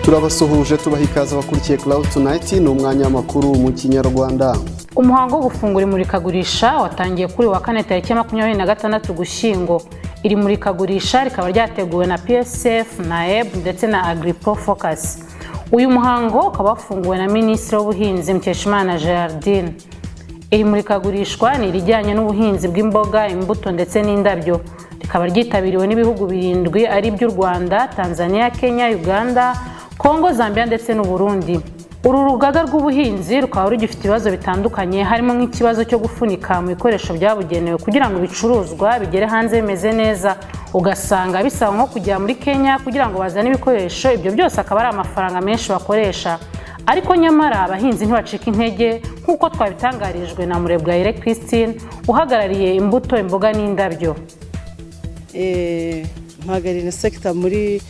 turabasuhuje tubaha ikaze abakurikiye Cloud Tonight ni umwanya w'amakuru mu Kinyarwanda. Umuhango wo gufungura imurikagurisha watangiye kuri wa kane tariki 26 Gushyingo. Iri murikagurisha rikaba ryateguwe na PSF, NAEB ndetse na Agripo Focus. Uyu muhango ukaba wafunguwe na Minisitiri w'Ubuhinzi Mukeshimana Gerardine. Iri murikagurishwa ni irijyanye n'ubuhinzi bw'imboga, imbuto ndetse n'indabyo. Rikaba ryitabiriwe n'ibihugu 7 ari by'u Rwanda, Tanzania, Kenya, Uganda, Kongo, Zambia ndetse n'u Burundi. Uru rugaga rw'ubuhinzi rukaba rugifite ibibazo bitandukanye harimo nk'ikibazo cyo gufunika mu bikoresho byabugenewe kugira ngo ibicuruzwa bigere hanze bimeze neza. Ugasanga bisaba nko kujya muri Kenya kugira ngo bazane ibikoresho, ibyo byose akaba ari amafaranga menshi bakoresha. Ariko nyamara abahinzi ntibacika intege nk'uko twabitangarijwe na Murebwayire Christine uhagarariye imbuto, imboga n'indabyo. Mpagarariye sector muri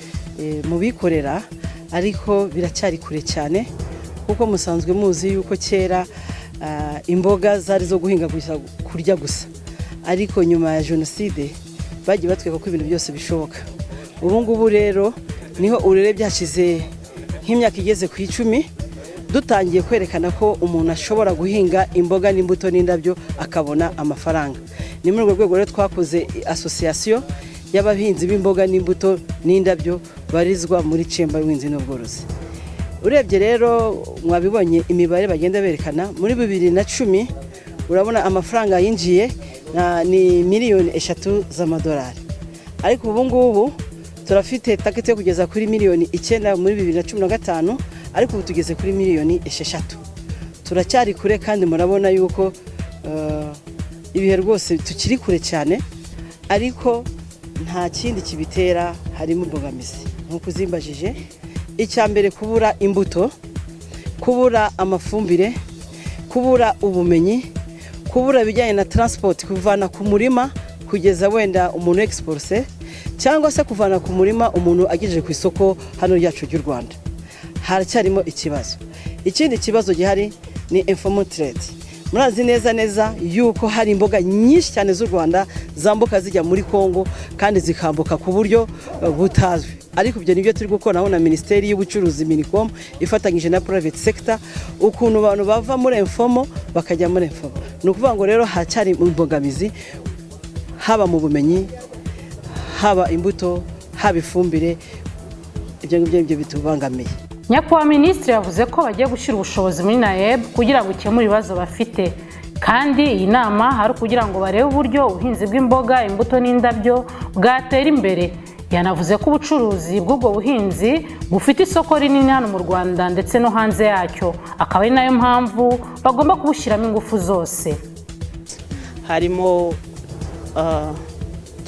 mu bikorera, ariko biracyari kure cyane kuko musanzwe muzi yuko kera imboga zari zo guhinga gusa kurya gusa, ariko nyuma ya jenoside bagiye batweka ko ibintu byose bishoboka. Ubu ngubu rero niho urere byashize nk'imyaka igeze ku 10 dutangiye kwerekana ko umuntu ashobora guhinga imboga n'imbuto n'indabyo akabona amafaranga. Ni muri urwo rwego rero twakoze association y'abahinzi b'imboga n'imbuto n'indabyo barizwa muri Chemba y'Ubuhinzi n'Ubworozi. Urebye rero mwabibonye imibare bagenda berekana muri 2010 urabona amafaranga yinjiye ni miliyoni 3 z'amadolari, ariko ubu ngubu turafite target yo kugeza kuri miliyoni 9 muri 2015, ariko ubu tugeze kuri miliyoni 6. Turacyari kure kandi murabona yuko ibihe rwose tukiri kure cyane, ariko nta kindi kibitera harimo imbogamizi nkuko zimbajije. Icyambere kubura imbuto, kubura amafumbire, kubura ubumenyi, kubura bijyanye na transport, kuvana ku murima kugeza wenda umuntu exporse, cyangwa se kuvana ku murima umuntu agejeje ku isoko hano ryacu ry'u Rwanda. Haracyarimo ikibazo. Ikindi kibazo gihari ni informal trade. Murazi neza yuko hari imboga nyinshi cyane z'u Rwanda zambuka zijya muri Kongo kandi zikambuka ku buryo butazwi, ariko ibyo nibyo turi gukora na Ministeri y'Ubucuruzi Minicom ifatanyije na private sector, ukuntu abantu bava muri informal bakajya muri informal. Ni ukuvuga ngo rero hacyari imbogamizi, haba mu bumenyi, haba imbuto, haba ifumbire, ibyo bitubangamiye. Nyakubahwa Minisitiri yavuze ko bagiye gushyira ubushobozi muri NAEB kugira ngo ikemure ibibazo bafite, kandi iyi nama hari kugira ngo barebe uburyo ubuhinzi bw'imboga, imbuto n'indabyo bwatera imbere. Yanavuze ko ubucuruzi bw'ubwo buhinzi bufite isoko rinini hano mu Rwanda ndetse no hanze yacyo, akaba ari nayo mpamvu bagomba kubushyiramo ingufu zose. Harimo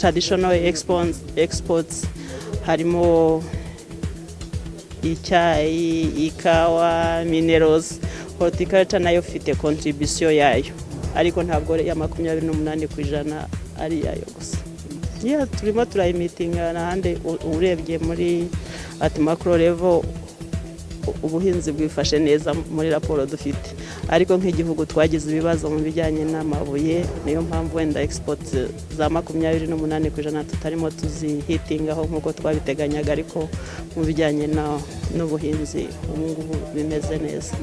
traditional exports, harimo icyayi, ikawa, minerals, horticulture nayo fite contribution yayo, ariko ntabwo ya 28% ari yayo gusa. Turimo turayimitinga n'ahandi. Urebye muri at macro level ubuhinzi bwifashe neza muri raporo dufite, ariko nk'igihugu twagize ibibazo mu bijyanye n'amabuye, niyo mpamvu wenda export za 28% tutarimo tuzihitingaho nk'uko twabiteganyaga, ariko mu bijyanye n'ubuhinzi ubu ngubu bimeze neza.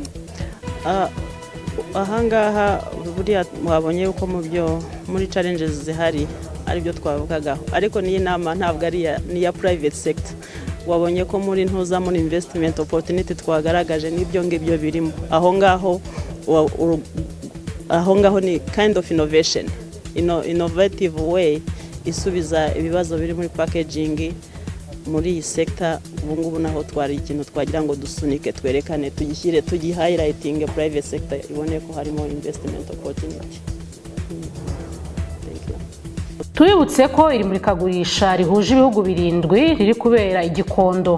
Ahangaha buriya mwabonye yuko mu byo muri challenges zihari ari byo twavugagaho, ariko niyi nama ntabwo ari ya private sector. Wabonye ko muri ntuza muri investment opportunity twagaragaje n'ibyo ngibyo birimo aho ngaho ni kind of innovation, innovative way isubiza ibibazo biri muri packaging muri iyi sector. Ubu ngubu naho twari ikintu twagira ngo dusunike, twerekane, tugishyire, highlighting private sector ibone ko harimo investment opportunity. Tubibutse ko iri murikagurisha rihuje ibihugu 7 riri kubera i Gikondo.